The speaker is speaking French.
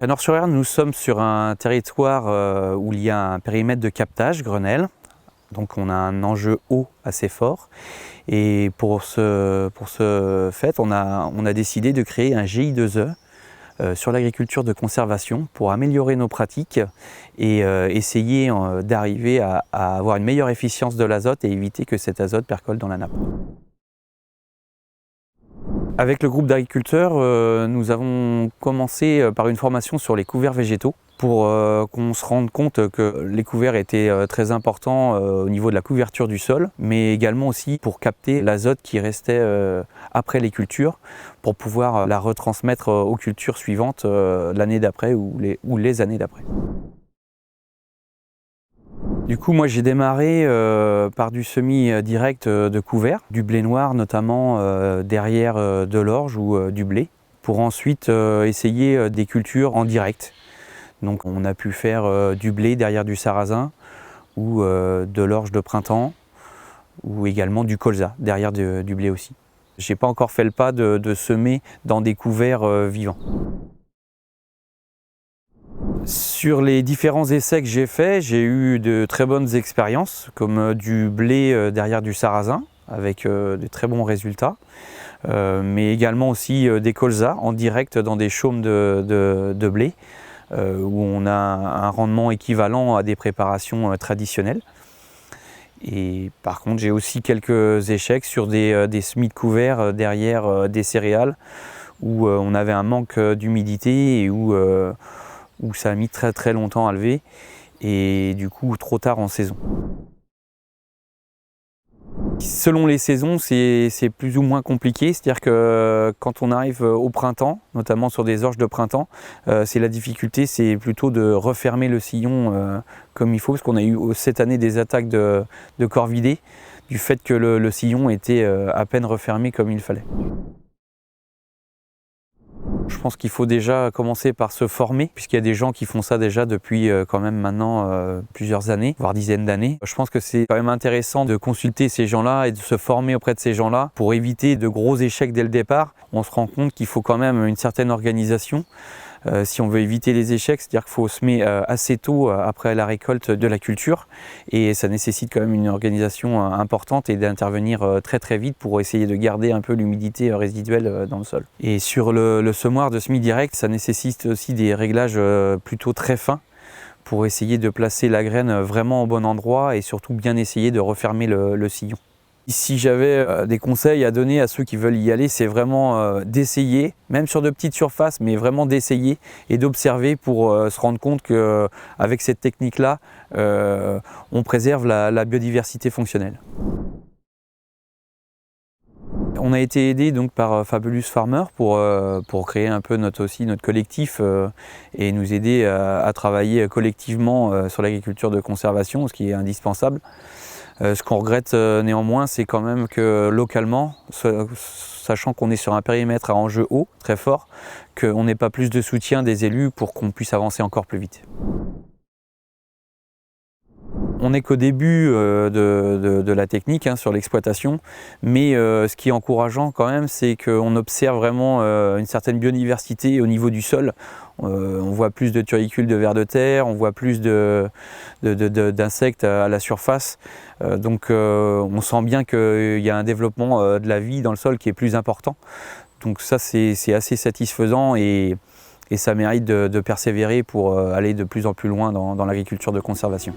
À Nord-sur-Erne, nous sommes sur un territoire où il y a un périmètre de captage, Grenelle. Donc on a un enjeu eau assez fort. Et pour ce fait, on a décidé de créer un GI2E sur l'agriculture de conservation pour améliorer nos pratiques et essayer d'arriver à avoir une meilleure efficience de l'azote et éviter que cet azote percole dans la nappe. Avec le groupe d'agriculteurs, nous avons commencé par une formation sur les couverts végétaux pour qu'on se rende compte que les couverts étaient très importants au niveau de la couverture du sol, mais également aussi pour capter l'azote qui restait après les cultures, pour pouvoir la retransmettre aux cultures suivantes l'année d'après ou les années d'après. Du coup, moi j'ai démarré par du semis direct de couverts, du blé noir notamment derrière de l'orge ou du blé, pour ensuite essayer des cultures en direct. Donc on a pu faire du blé derrière du sarrasin ou de l'orge de printemps ou également du colza derrière du blé aussi. Je n'ai pas encore fait le pas de semer dans des couverts vivants. Sur les différents essais que j'ai faits, j'ai eu de très bonnes expériences, comme du blé derrière du sarrasin, avec de très bons résultats, mais également aussi des colzas en direct dans des chaumes de blé, où on a un rendement équivalent à des préparations traditionnelles. Et par contre, j'ai aussi quelques échecs sur des semis de couverts derrière des céréales, où on avait un manque d'humidité et où ça a mis très longtemps à lever et du coup trop tard en saison. Selon les saisons, c'est plus ou moins compliqué, c'est-à-dire que quand on arrive au printemps, notamment sur des orges de printemps, la difficulté c'est plutôt de refermer le sillon comme il faut, parce qu'on a eu cette année des attaques de corvidés, du fait que le sillon était à peine refermé comme il fallait. Je pense qu'il faut déjà commencer par se former, puisqu'il y a des gens qui font ça déjà depuis quand même maintenant plusieurs années, voire dizaines d'années. Je pense que c'est quand même intéressant de consulter ces gens-là et de se former auprès de ces gens-là pour éviter de gros échecs dès le départ. On se rend compte qu'il faut quand même une certaine organisation si on veut éviter les échecs, c'est-à-dire qu'il faut semer assez tôt après la récolte de la culture et ça nécessite quand même une organisation importante et d'intervenir très vite pour essayer de garder un peu l'humidité résiduelle dans le sol. Et sur le semoir de semis direct, ça nécessite aussi des réglages plutôt très fins pour essayer de placer la graine vraiment au bon endroit et surtout bien essayer de refermer le sillon. Si j'avais des conseils à donner à ceux qui veulent y aller, c'est vraiment d'essayer, même sur de petites surfaces, mais vraiment d'essayer et d'observer pour se rendre compte qu'avec cette technique-là, on préserve la biodiversité fonctionnelle. On a été aidé donc par Fabulous Farmer pour créer un peu notre collectif et nous aider à travailler collectivement sur l'agriculture de conservation, ce qui est indispensable. Ce qu'on regrette néanmoins, c'est quand même que localement, sachant qu'on est sur un périmètre à enjeu haut, très fort, qu'on n'ait pas plus de soutien des élus pour qu'on puisse avancer encore plus vite. On n'est qu'au début de la technique sur l'exploitation, mais ce qui est encourageant quand même, c'est qu'on observe vraiment une certaine biodiversité au niveau du sol. On voit plus de turricules de vers de terre, on voit plus d'insectes à la surface. Donc on sent bien qu'il y a un développement de la vie dans le sol qui est plus important. Donc ça c'est assez satisfaisant et ça mérite de persévérer pour aller de plus en plus loin dans l'agriculture de conservation.